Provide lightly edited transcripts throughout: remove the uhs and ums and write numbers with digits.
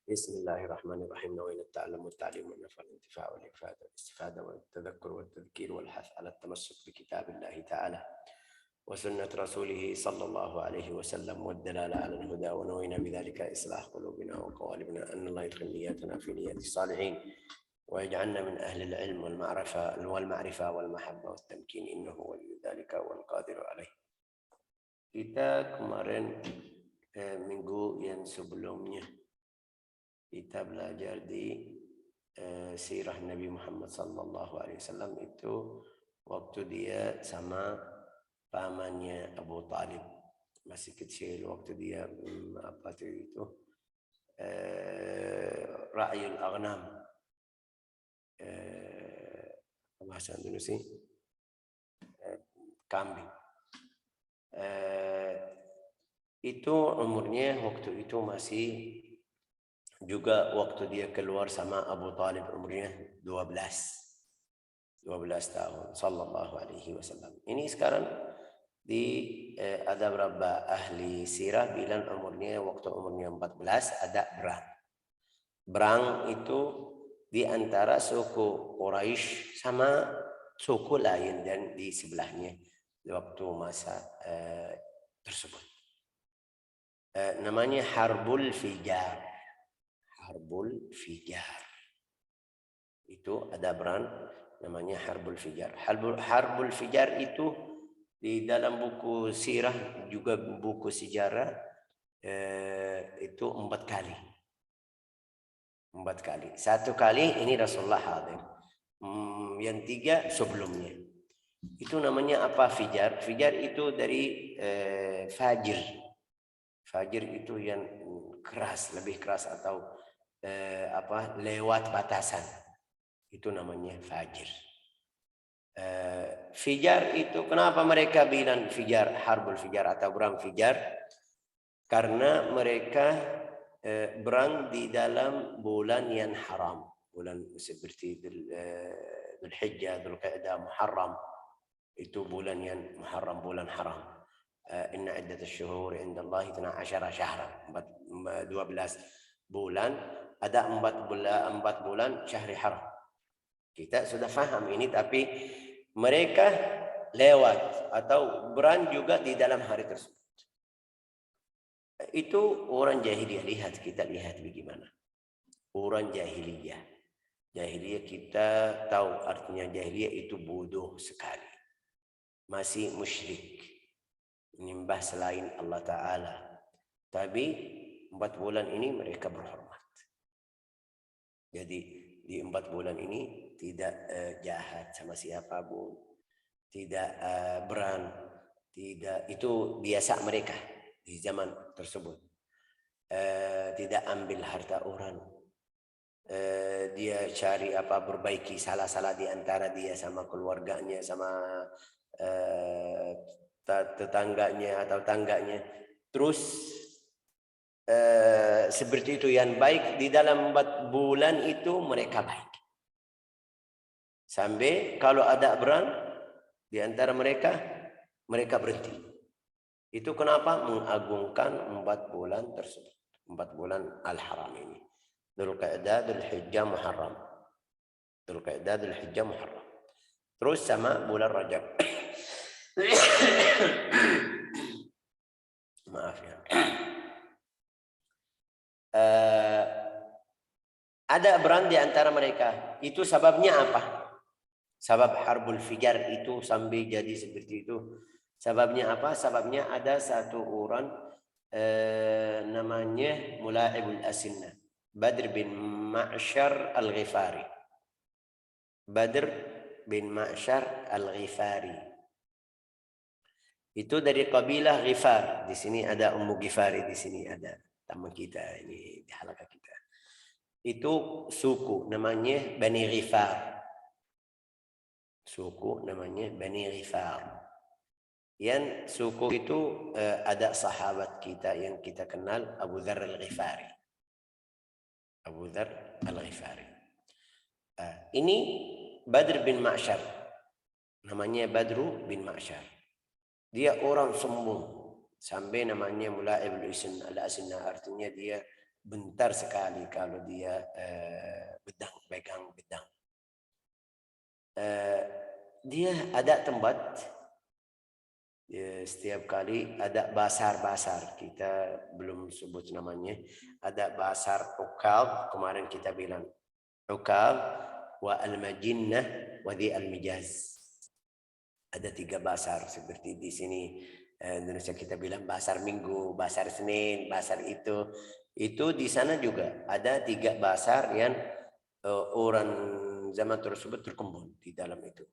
Bismillahirrahmanirrahim. Nawaitu at-ta'allum wat-ta'lim wan-naf'a wal-intifa' wal-ifada wal-istifada wat-tadhakkur wat-tadhkir wal-hath 'ala at-tamassuk bi kitabillahi ta'ala wa sunnati rasulih sallallahu alaihi wasallam wad-dalala 'ala al-huda wa nawaitu bidzalika islah qulubina wa qawalibina an Allah yadkhil niyyatana fi niyyati salihin wa yaj'alna min ahli al-'ilm wal-ma'rifa wal-mahabba wat-tamkin innahu waliyyu dzalika wal qadiru alaih. Kita kemarin minggu yang sebelumnya kita belajar di sirah Nabi Muhammad sallallahu alaihi wasallam itu waktu dia sama pamannya Abu Talib masih kecil, waktu dia ra'yul aghnam, bahasa Indonesia kambing. Itu umurnya waktu itu masih juga waktu dia keluar sama Abu Talib umurnya 12 tahun sallallahu alaihi wasallam. Ini sekarang di ada beberapa ahli sirah bilang waktu umurnya 14 ada Brang. Brang itu di antara suku Quraisy sama suku lain dan di sebelahnya waktu masa tersebut. Namanya Harbul Fijar. Harbul Fijar. Itu ada Brang namanya Harbul Fijar. Harbul Fijar itu di dalam buku sirah juga buku sejarah itu 4 kali. 4 kali. 1 kali ini Rasulullah hadir. Yang 3 sebelumnya. Itu namanya apa Fijar? Fijar itu dari fajir. Fajir itu yang keras, lebih keras atau lewat batasan. Itu namanya fajir. Fijar itu kenapa mereka bilang Fijar, Harbul Fijar atau Brang Fijar? Karena mereka berang di dalam bulan yang haram, bulan seperti Dzulhijjah, Dzulqa'dah, Muharram. Itu bulan yang Muharram, bulan haram. Inna iddatasy syuhuri 'indallahi 12 syahran. 12 bulan, ada 4 bulan syahri haram. Kita sudah faham ini, tapi mereka lewat atau berang juga di dalam hari tersebut. Itu orang jahiliyah. Kita lihat bagaimana orang jahiliyah. Jahiliyah kita tahu artinya jahiliyah itu bodoh sekali, masih musyrik, menyembah selain Allah Ta'ala. Tapi 4 bulan ini mereka berhormat. Jadi di 4 bulan ini tidak jahat sama siapapun, tidak berang, tidak, itu biasa mereka di zaman tersebut. Tidak ambil harta orang. Dia cari berbaiki salah-salah di antara dia sama keluarganya, sama tetangganya atau tangganya. Terus seperti itu yang baik di dalam 4 bulan itu mereka baik. Sampai kalau ada berang di antara mereka berhenti. Itu kenapa? Mengagungkan 4 bulan tersebut. 4 bulan al-haram ini. Dzulqa'dah, Dzulhijjah, Muharram. Dzulqa'dah, Dzulhijjah, Muharram. Terus sama bulan Rajab. Maaf ya. Ada berang di antara mereka. Itu sebabnya apa? Sebab Harbul Fijar itu sampai jadi seperti itu. Sebabnya apa? Sebabnya ada satu orang namanya Mula'ibul Asinnah, Badr bin Ma'syar Al-Ghifari. Badr bin Ma'syar Al-Ghifari. Itu dari kabilah Ghifar. Di sini ada Ummu Ghifari, di sini ada teman kita ini di halaqah kita. Itu suku namanya Bani Ghifar. Suku namanya Bani Ghifar. Yang suku itu ada sahabat kita yang kita kenal, Abu Dzar Al-Ghifari. Abu Dzar Al-Ghifari. Ini Badr bin Ma'syar. Namanya Badru bin Ma'syar. Dia orang sombong. Sampai namanya Mula'ibul Asinnah, artinya dia bentar sekali kalau dia pegang pedang. Dia ada tempat, setiap kali ada basar-basar, kita belum sebut namanya, ada basar Ukab, kemarin kita bilang Ukab wa al-Majinnah wa di al-Mijaz. Ada 3 basar seperti di sini Indonesia kita bilang basar Minggu, basar Senin, basar itu di sana juga ada 3 basar yang orang zaman tersebut terkumpul di dalam itu.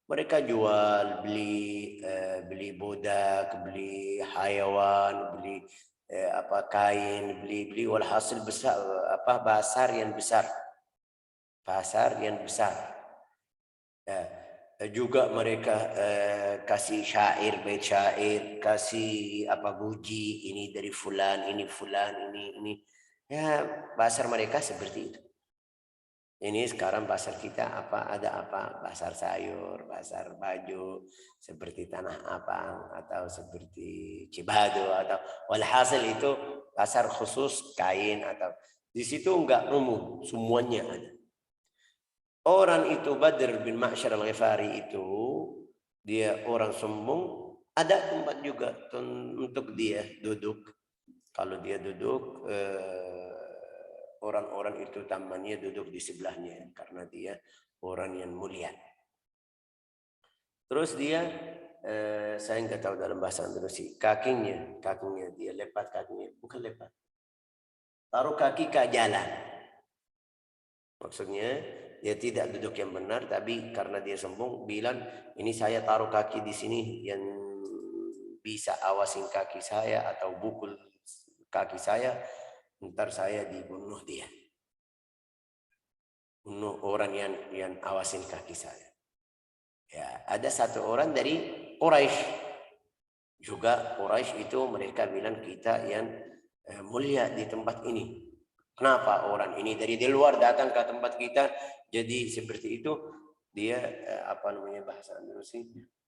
Mereka jual beli budak, beli hayawan, beli kain, beli walhasil besar, pasar yang besar. Juga mereka kasih syair, bait syair, kasih puji, ini dari fulan, ini fulan, ini. Ya, pasar mereka seperti itu. Ini sekarang pasar kita ada pasar sayur, pasar baju, seperti Tanah Abang atau seperti Cibadu atau walhasil itu pasar khusus kain atau di situ enggak umum, semuanya ada. Orang itu Badr bin Ma'syar al-Ghifari itu dia orang sombong, ada tempat juga untuk dia duduk. Kalau dia duduk orang-orang itu tamannya duduk di sebelahnya karena dia orang yang mulia. Terus dia saya nggak tahu dalam bahasa Indonesia, kakinya dia lepat kakinya, bukan lepat, taruh kaki ke jalan. Maksudnya dia tidak duduk yang benar, tapi karena dia sombong bilang ini saya taruh kaki di sini yang bisa awasin kaki saya atau bukul kaki saya, ntar saya dibunuh dia. Bunuh orang yang awasin kaki saya. Ya, ada satu orang dari Quraisy. Juga Quraisy itu mereka bilang kita yang mulia di tempat ini. Kenapa orang ini dari luar datang ke tempat kita jadi seperti itu? Dia bahasa Indonesia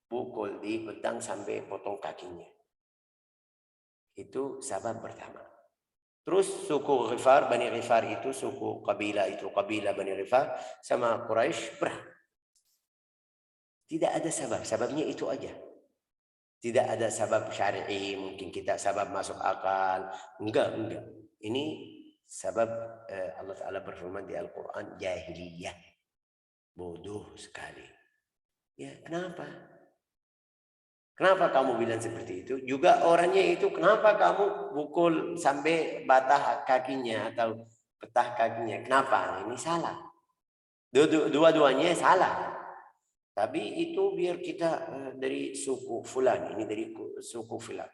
pukul di pedang sampai potong kakinya. Itu sebab pertama. Terus suku Ghifar, Bani Ghifar itu suku kabilah Bani Ghifar sama Quraisy perang. Tidak ada sebabnya itu aja. Tidak ada sebab syar'i, mungkin kita sebab masuk akal. Enggak. Ini sebab Allah Ta'ala berfirman di Al-Quran, jahiliyah. Bodoh sekali. Ya, kenapa? Kenapa kamu bilang seperti itu? Juga orangnya itu, kenapa kamu pukul sampai batah kakinya atau petah kakinya? Kenapa? Ini salah. Dua-duanya salah. Tapi itu biar kita dari suku fulan, ini dari suku fulan.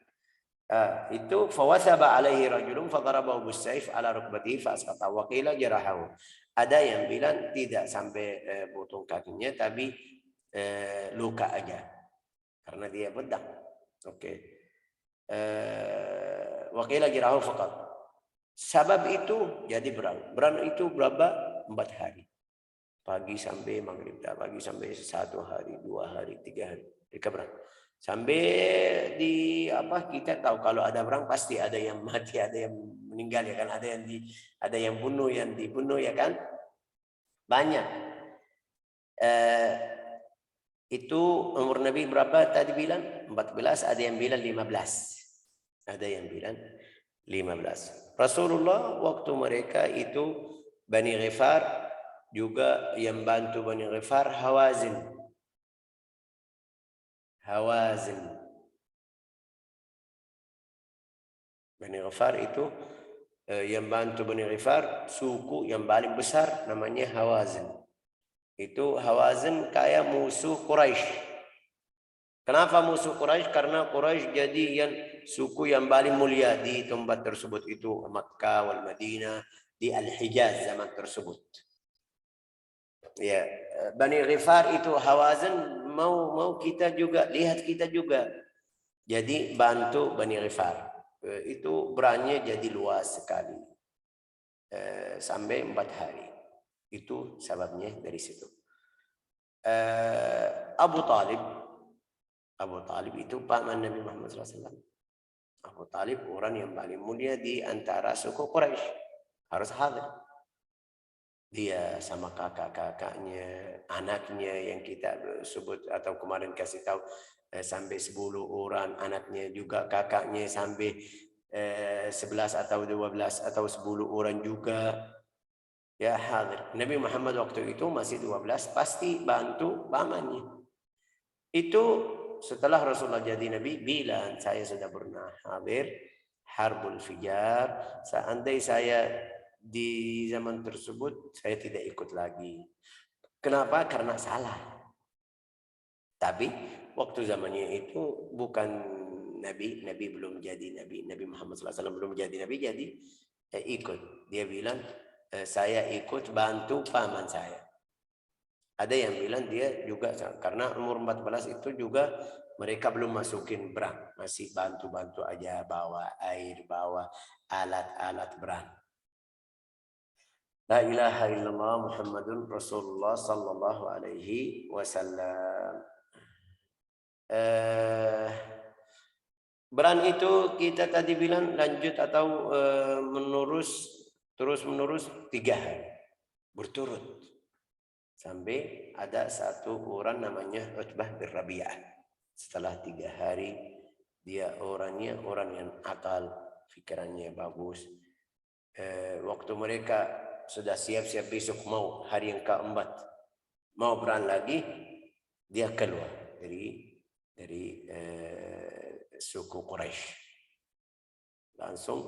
Itu fawasaba alaihi rajulun fadarabahu bisayf ala rukbatihi fasqata wa qila jarahahu. Ada yang bilang tidak sampai potong kakinya tapi luka aja karena dia pedang. Oke. Wa qila jarahahu faqat. Sebab itu jadi berang. Berang itu berapa? 4 hari. Pagi sampai maghrib, pagi sampai 1 hari, 2 hari, 3 hari. Mereka berang. Sampai kita tahu kalau ada perang pasti ada yang mati, ada yang meninggal ya kan, ada yang dibunuh ya kan, banyak. Itu umur Nabi berapa tadi bilang? 14, ada yang bilang 15. Ada yang bilang 15. Rasulullah waktu mereka itu Bani Ghifar juga yang bantu Bani Ghifar Hawazin. Bani Ghifar itu yang bantu Bani Ghifar, suku yang paling besar namanya Hawazin. Itu Hawazin kayak musuh Quraisy. Kenapa musuh Quraisy? Karena Quraisy jadi yang suku yang paling mulia di tempat tersebut itu Makkah wal Madinah, di Al-Hijaz zaman tersebut. Ya, Bani Ghifar itu Hawazin mau kita juga lihat kita juga. Jadi bantu Bani Ghifar. Itu berannya jadi luas sekali. Sampai 4 hari. Itu sebabnya dari situ. Abu Talib itu paman Nabi Muhammad SAW. Abu Talib orang yang paling mulia di antara suku Quraisy. harus hadir. Dia sama kakak-kakaknya, anaknya yang kita sebut atau kemarin kasih tahu sampai 10 orang, anaknya juga kakaknya sampai 11 atau 12 atau 10 orang juga. Ya hadir. Nabi Muhammad waktu itu masih 12, pasti bantu pamannya. Itu setelah Rasulullah jadi Nabi bilang, saya sudah pernah hadir Harbul Fijar. Seandainya saya di zaman tersebut, saya tidak ikut lagi. Kenapa? Karena salah. Tapi waktu zamannya itu bukan Nabi belum jadi Nabi. Nabi Muhammad SAW belum jadi Nabi, jadi ikut. Dia bilang, saya ikut bantu paman saya. Ada yang bilang dia juga, karena umur 14 itu juga mereka belum masukin berang. Masih bantu-bantu aja, bawa air, bawa alat-alat berang. La ilaha illallah Muhammadun Rasulullah sallallahu alaihi wasallam. Beran itu kita tadi bilang lanjut atau terus menerus 3 hari berturut. Sampai ada satu orang namanya Utbah bin Rabi'ah. Setelah 3 hari dia orangnya orang yang akal, pikirannya bagus. Waktu mereka sudah siap-siap besok mau hari yang keempat mau beran lagi, dia keluar dari suku Quraisy. Langsung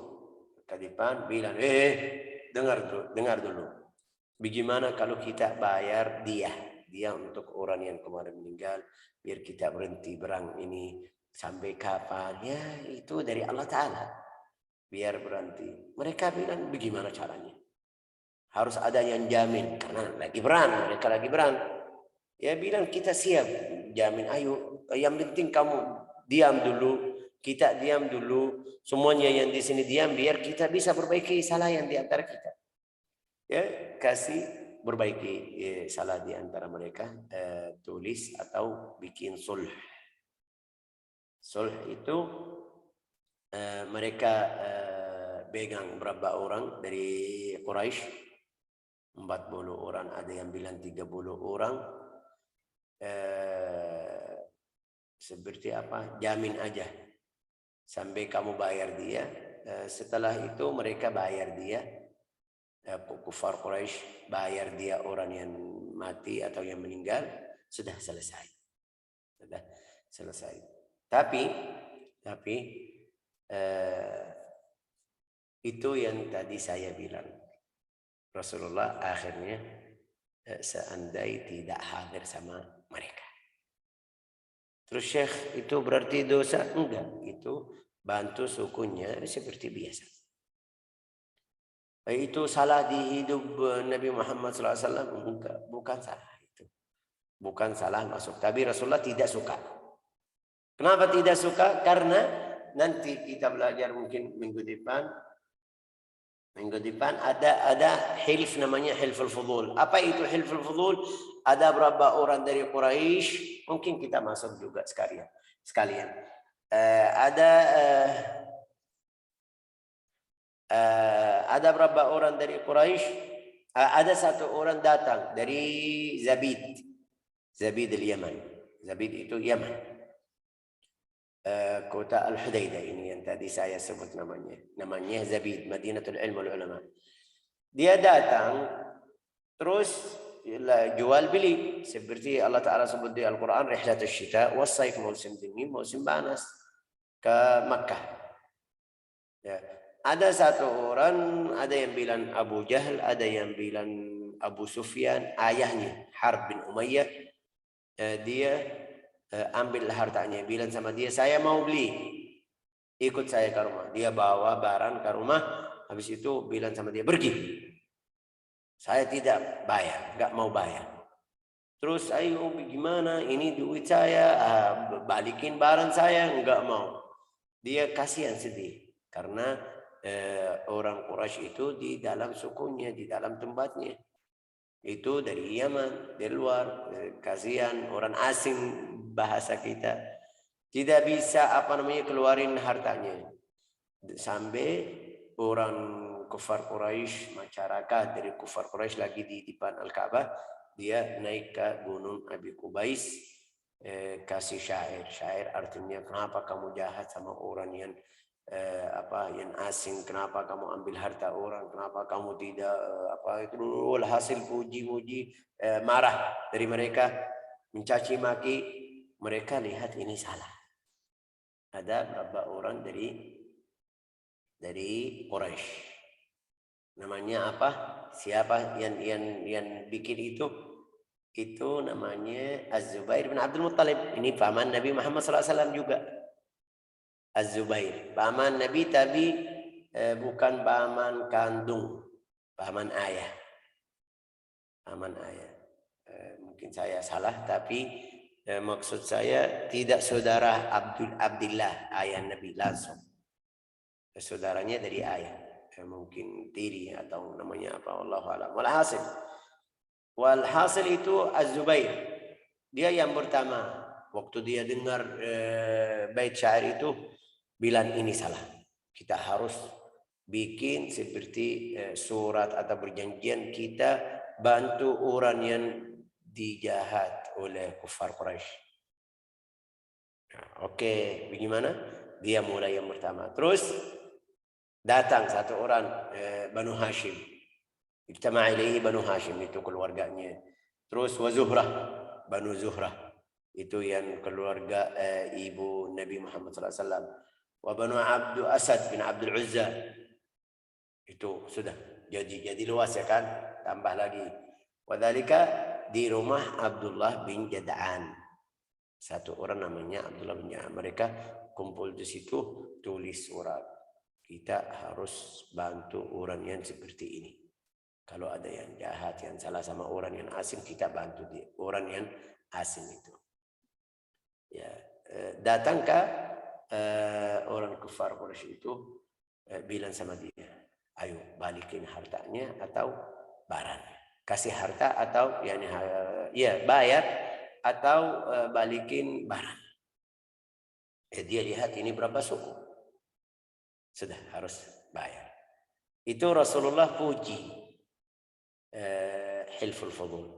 ke depan bilang, dengar dulu. Bagaimana kalau kita bayar dia untuk orang yang kemarin meninggal, biar kita berhenti berang ini sampai kapan? Ya itu dari Allah Ta'ala, biar berhenti. Mereka bilang bagaimana caranya? Harus ada yang jamin, karena mereka lagi berang. Ya bilang kita siap jamin, ayo. Yang penting kamu diam dulu, kita diam dulu, semuanya yang di sini diam, biar kita bisa perbaiki salah yang di antara kita. Ya kasih perbaiki salah di antara mereka, tulis atau bikin sulh. Sulh itu mereka pegang berapa orang dari Quraisy. 40 orang, ada yang bilang 30 orang. Seperti apa? Jamin aja sampai kamu bayar dia. Setelah itu mereka bayar dia, kufar Quraisy bayar dia orang yang mati atau yang meninggal, sudah selesai. Sudah selesai. Tapi itu yang tadi saya bilang. Rasulullah akhirnya seandainya tidak hadir sama mereka. Terus Syekh itu berarti dosa? Enggak, itu bantu sukunya seperti biasa. Itu salah di hidup Nabi Muhammad SAW? Enggak, bukan salah itu. Bukan salah masuk. Tapi Rasulullah tidak suka. Kenapa tidak suka? Karena nanti kita belajar mungkin minggu depan ada hilf namanya hilful fudul. Apa itu hilful fudul? Ada berapa orang dari Quraisy, mungkin kita masuk juga sekalian. Ada berapa orang dari Quraisy? Ada satu orang datang dari Zabid al-Yaman. Zabid itu Yaman. Kota Al-Hudaidah ini yang tadi saya sebut namanya Zabid, Madinatul Ilm wal Ulama. Dia datang terus jual beli seperti Allah Ta'ala sebut di Al-Quran, rihlatus syita was saif, musim dingin musim panas ke Makkah. Ya. Ada satu orang, ada yang bilang Abu Jahal, ada yang bilang Abu Sufyan, ayahnya Harb bin Umayyah. Dia ambil hartanya, bilang sama dia, saya mau beli, ikut saya ke rumah. Dia bawa barang ke rumah, habis itu bilang sama dia, pergi, saya tidak bayar, nggak mau bayar. Terus ayo gimana, ini duit saya, balikin barang saya, nggak mau. Dia kasihan, sedih, karena orang Quraisy itu di dalam sukunya, di dalam tempatnya. Itu dari Yaman, dari luar, kasihan orang asing, bahasa kita tidak bisa keluarin hartanya. Sampai orang kufar Quraisy, masyarakat dari kufar Quraisy lagi di depan Al-Ka'bah, dia naik ke Gunung Abi Qubais, kasih syair artinya kenapa kamu jahat sama orang yang yang asing, kenapa kamu ambil harta orang, kenapa kamu tidak hasil puji-puji, marah dari mereka, mencaci maki. Mereka lihat ini salah. Ada beberapa orang dari Quraisy. Namanya apa? Siapa yang bikin itu? Itu namanya Az-Zubair bin Abdul Muttalib. Ini paman Nabi Muhammad SAW juga. Az-Zubair, paman Nabi tapi bukan paman kandung, paman ayah. Paman ayah. Mungkin saya salah, tapi maksud saya tidak saudara Abdullah ayah Nabi langsung. Saudaranya dari ayah. Mungkin tiri atau namanya apa, wallahu a'lam. Walhasil itu Az-Zubair, dia yang pertama waktu dia dengar bait syair itu bilang ini salah. Kita harus bikin seperti surat atau perjanjian, kita bantu orang yang dijahat oleh kufar Quraisy. Nah, oke, bagaimana? Dia mulai yang pertama. Terus datang satu orang Banu Hashim. Ijtama ilaihi Banu Hashim, itu keluarganya. Terus wa Zuhrah, Banu Zuhrah. Itu yang keluarga ibu Nabi Muhammad SAW. Wa Banu Abdu Asad bin Abdul Uzza. Itu sudah jadi luas ya kan, tambah lagi. Wadhalika di rumah Abdullah bin Jada'an. Satu orang namanya Abdullah bin Jada'an. Mereka kumpul di situ, tulis surat. Kita harus bantu orang yang seperti ini. Kalau ada yang jahat, yang salah sama orang yang asing, kita bantu dia. Orang yang asing itu. Ya, datang ke orang kufar Quraisy itu, bilang sama dia, ayo balikin hartanya atau barangnya. Kasih harta atau bayar atau balikin barang. Dia lihat ini berapa suku. Sudah harus bayar. Itu Rasulullah puji Hilful Fudul.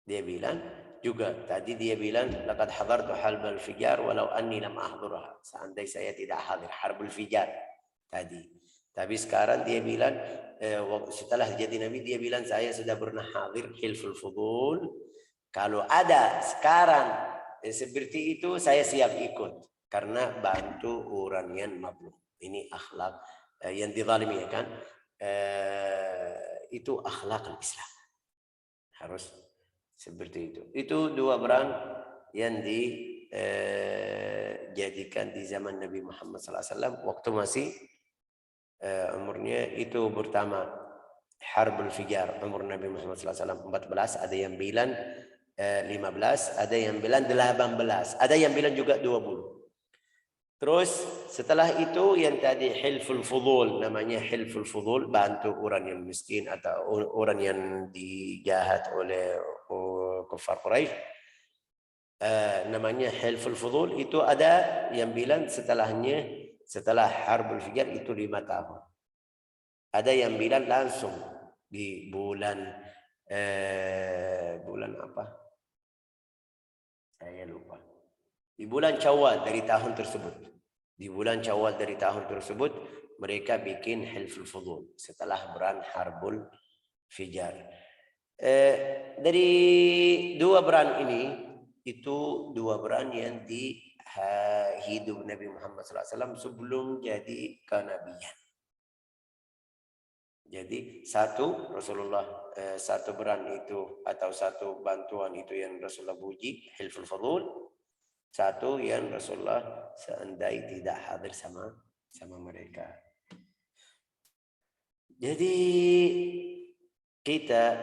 Dia bilang juga, tadi dia bilang laqad hadartu harbal fijar walau anni lam ahdurha. Seandainya saya tidak hadir harbul fijar tadi. Tapi sekarang dia bilang setelah jadi Nabi, dia bilang saya sudah pernah hadir Hilful Fudul. Kalau ada sekarang seperti itu, saya siap ikut karena bantu orang yang mazlum. Ini akhlak yang dizalimi ya kan. Itu akhlak Islam. Harus seperti itu. Itu dua peran yang dijadikan di zaman Nabi Muhammad SAW waktu masih umurnya itu pertama Harbul Fijar, umur Nabi Muhammad SAW 14, ada yang bilang 15, ada yang bilang 18, ada yang bilang juga 20. Terus setelah itu yang tadi Hilful Fudul, namanya Hilful Fudul, bantu orang yang miskin atau orang yang dijahat oleh kufar Quraisy. Namanya Hilful Fudul. Itu ada yang bilang setelahnya, setelah Harbul Fijar itu 5 tahun. Ada yang bilang langsung di bulan apa? Saya lupa. Di bulan Syawal dari tahun tersebut. Di bulan Syawal dari tahun tersebut mereka bikin Hilful Fudul setelah peran Harbul Fijar. Dari dua peran ini, itu dua peran yang di hidup Nabi Muhammad SAW sebelum jadi kenabian. Jadi satu Rasulullah, satu peran itu atau satu bantuan itu yang Rasulullah puji Hilful Fudul. Satu yang Rasulullah seandainya tidak hadir sama mereka. Jadi kita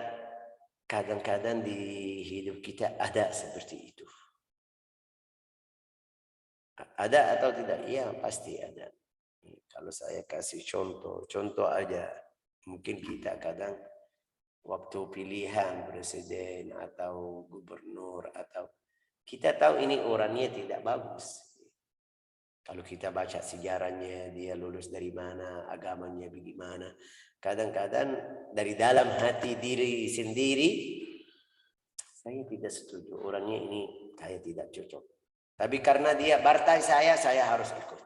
kadang-kadang di hidup kita ada seperti itu. Ada atau tidak? Iya, pasti ada. Kalau saya kasih contoh aja. Mungkin kita kadang waktu pilihan presiden atau gubernur atau kita tahu ini orangnya tidak bagus. Kalau kita baca sejarahnya, dia lulus dari mana, agamanya bagaimana. Kadang-kadang dari dalam hati diri sendiri, saya tidak setuju. Orangnya ini kayak tidak cocok. Tapi karena dia partai saya harus ikut.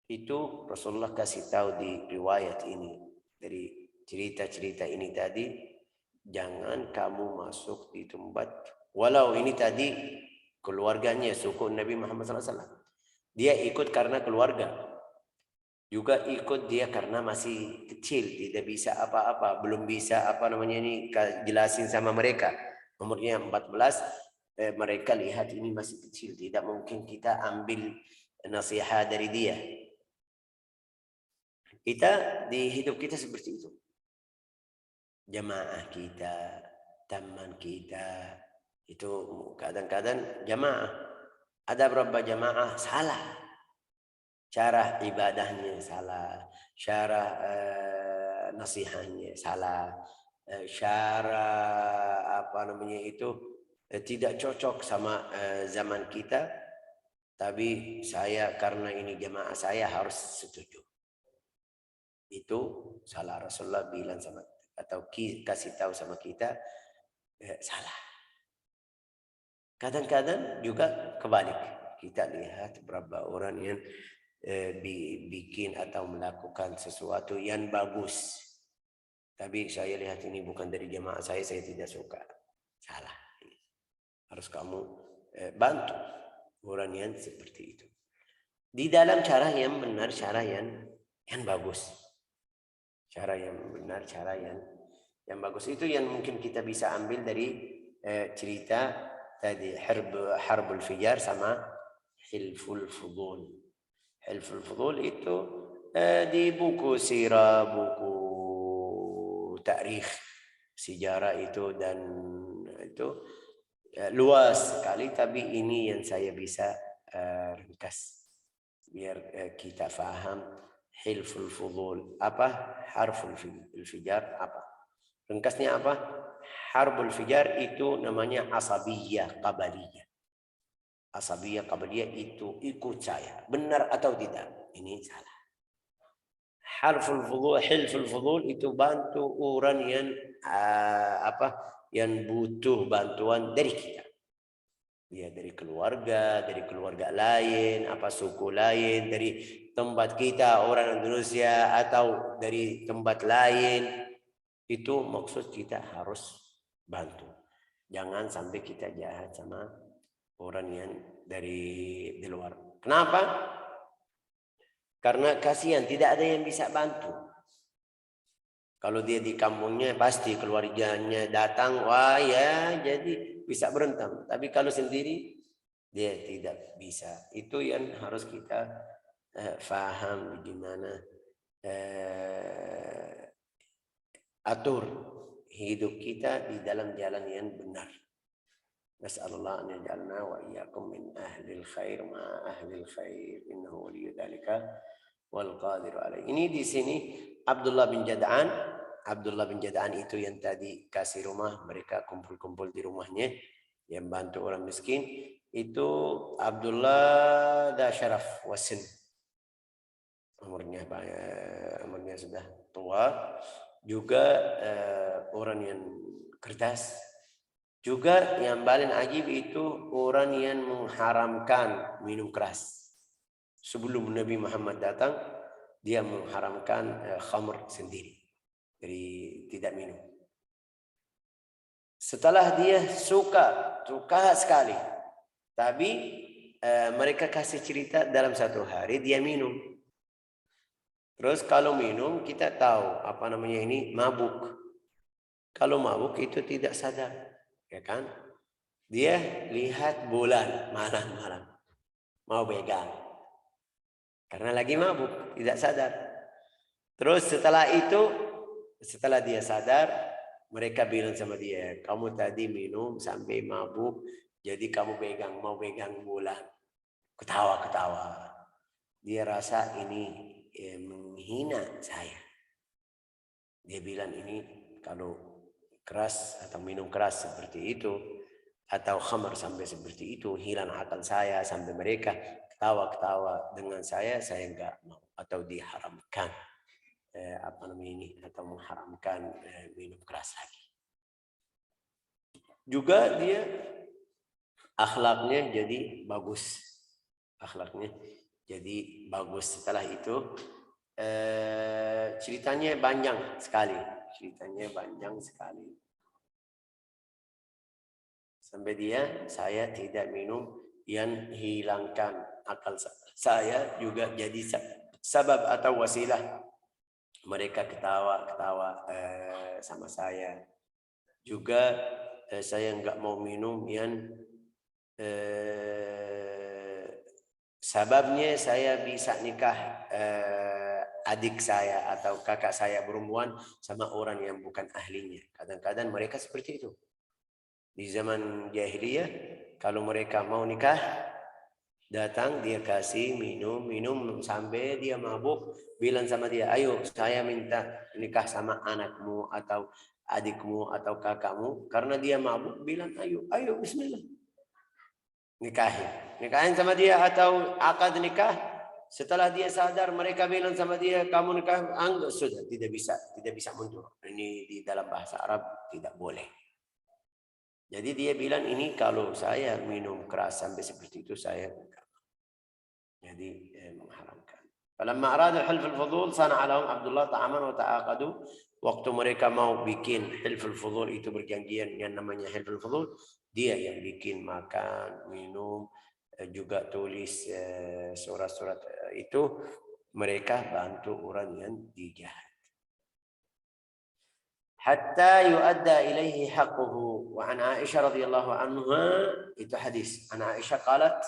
Itu Rasulullah kasih tahu di riwayat ini. Dari cerita-cerita ini tadi, jangan kamu masuk di tempat, walau ini tadi keluarganya, suku Nabi Muhammad SAW. Dia ikut karena keluarga. Juga ikut dia karena masih kecil, tidak bisa apa-apa, belum bisa apa namanya ini jelasin sama mereka. Umurnya 14, mereka lihat ini masih kecil, tidak mungkin kita ambil nasihat dari dia. Kita di hidup kita seperti itu. Jamaah kita, teman kita, itu kadang-kadang jamaah. Ada beberapa jamaah salah. Cara ibadahnya salah. Cara nasihatnya salah. Cara apa namanya itu tidak cocok sama zaman kita. Tapi saya karena ini jamaah saya harus setuju. Itu salah. Rasulullah bilang sama atau kasih tahu sama kita salah. Kadang-kadang juga kebalik. Kita lihat beberapa orang yang bikin atau melakukan sesuatu yang bagus. Tapi saya lihat ini bukan dari jamaah saya tidak suka. Salah. Harus kamu bantu orang yang seperti itu. Di dalam cara yang benar, cara yang bagus. Cara yang benar, cara yang bagus. Itu yang mungkin kita bisa ambil dari cerita tadi Harbul Fijar sama Hilful Fudul. Hilful Fudul itu di buku sirah, buku tarikh, sejarah itu, dan itu luas sekali, tapi ini yang saya bisa ringkas biar kita faham. Hilful Fudul apa, Harful Fijar apa. Ringkasnya apa? Harbul Fijar itu namanya asabiyah qabaliyah. Asabiyah qabaliyah itu ikut saya. Benar atau tidak? Ini salah. Hilful Fudul itu bantu orang yang yang butuh bantuan dari kita. Dia dari keluarga lain, suku lain, dari tempat kita orang Indonesia atau dari tempat lain. Itu maksud kita harus bantu. Jangan sampai kita jahat sama orang yang dari luar. Kenapa? Karena kasihan, tidak ada yang bisa bantu. Kalau dia di kampungnya pasti keluarganya datang, wah ya jadi bisa berentam. Tapi kalau sendiri dia tidak bisa. Itu yang harus kita faham gimana atur hidup kita di dalam jalan yang benar. Nas'alullah an yaj'alna wa iyyakum min ahlil khair ma ahlil khair innahu waliyyu dzalika wal qadiru alaih. Ini di sini Abdullah bin Jad'an itu yang tadi kasih rumah, mereka kumpul-kumpul di rumahnya yang bantu orang miskin. Itu Abdullah da syaraf wasin. Umurnya sudah tua. Juga orang yang kerdas. Juga yang paling ajib itu orang yang mengharamkan minum keras. Sebelum Nabi Muhammad datang, dia mengharamkan khamr sendiri. Jadi tidak minum. Setelah dia suka sekali. Tapi mereka kasih cerita dalam satu hari dia minum. Terus kalau minum kita tahu mabuk. Kalau mabuk itu tidak sadar, ya kan? Dia lihat bulan malam-malam, mau pegang. Karena lagi mabuk, tidak sadar. Terus setelah dia sadar, mereka bilang sama dia, kamu tadi minum sampai mabuk, jadi kamu mau pegang bulan. Ketawa. Dia rasa ini menghina saya. Dia bilang ini kalau keras atau minum keras seperti itu atau khamar sampai seperti itu, hilang akal saya sampai mereka ketawa-ketawa dengan saya enggak mau, atau diharamkan atau mengharamkan minum keras lagi. Juga dia akhlaknya jadi bagus. Akhlaknya jadi bagus. Setelah itu ceritanya panjang sekali. Sampai saya tidak minum yang hilangkan akal saya, juga jadi sebab atau wasilah mereka ketawa-ketawa sama saya. Juga saya enggak mau minum yang sebabnya saya bisa nikah adik saya atau kakak saya perempuan sama orang yang bukan ahlinya. Kadang-kadang mereka seperti itu. Di zaman jahiliyah, kalau mereka mau nikah, datang dia kasih minum sampai dia mabuk, bilang sama dia, ayo saya minta nikah sama anakmu atau adikmu atau kakakmu. Karena dia mabuk, bilang ayo bismillah. Nikahin sama dia atau akad nikah. Setelah dia sadar, mereka bilang sama dia, kamu nikah, anggap sudah tidak bisa mundur. Ini di dalam bahasa Arab tidak boleh. Jadi dia bilang, ini kalau saya minum keras sampai seperti itu, saya enggak. Jadi mengharamkan. Falamma aradu hilf al-fudul sana'a lahum Abdullah ta'aman wa ta'aqadu. Waktu mereka mau bikin hilf al-fudul, itu berjanjian yang namanya hilf al-fudul, dia yang bikin makan, minum, juga tulis surat-surat itu, mereka bantu orang yang dijahat. Hatta yu'adda ilaihi haqquhu. Wa an Aisyah radhiyallahu anha, itu hadis. An Aisyah qalat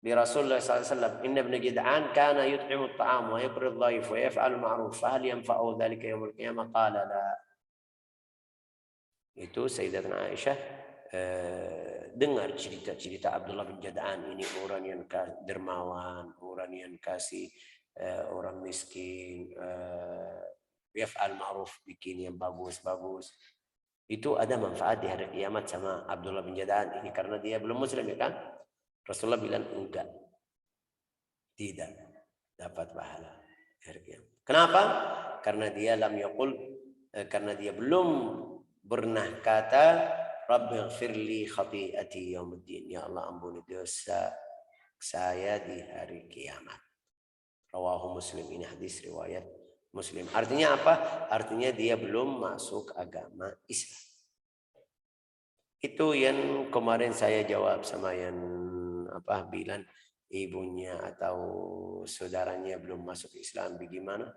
li Rasulullah sallallahu alaihi wasallam, inna ibn Jid'an kana yut'imu at-ta'am wa yaqri ad-dhaif wa yaf'alu al-ma'ruf, fa hal yanfa'u dhalika yawm al-qiyamah? Qala la. Itu Sayyidatuna Aisyah dengar cerita Abdullah bin Jad'an ini, orang yang dermawan, orang yang kasih orang miskin, yaf'al ma'ruf, bikin yang bagus. Itu ada manfaat di hari kiamat sama Abdullah bin Jad'an ini, karena dia belum muslim, ya kan? Rasulullah bilang enggak, tidak dapat pahala hari kiamat. Kenapa? Karena dia karena dia belum pernah kata Rabbighfirli khati'ati yaumiddin, ya Allah ampuni dosa saya di hari kiamat. Rawahu Muslim, ini hadis riwayat Muslim. Artinya apa? Artinya dia belum masuk agama Islam. Itu yang kemarin saya jawab sama yang bilang ibunya atau saudaranya belum masuk Islam, bagaimana?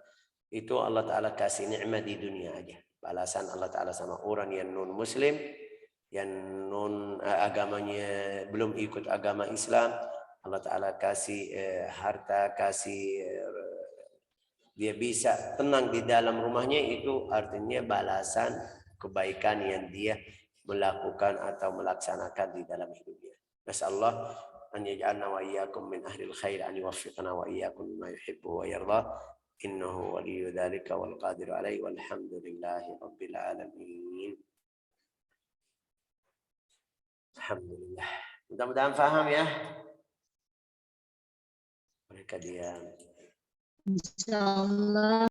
Itu Allah Ta'ala kasih nikmat di dunia aja. Balasan Allah Ta'ala sama orang yang non Muslim, yang non agamanya belum ikut agama Islam, Allah Ta'ala kasih harta, kasih dia bisa tenang di dalam rumahnya, itu artinya balasan kebaikan yang dia melakukan atau melaksanakan di dalam hidupnya. Nasallahu an yaj'alna wa iyyakum min ahlil khair, an yuwaffiqna wa iyyakum ma yuhibbu wa yarda. Innahu waliyyu dzalika wal qadiru alaihi, walhamdulillahi rabbil alamin. Alhamdulillah. Mudah-mudahan paham ya. Mereka diam. Insyaallah.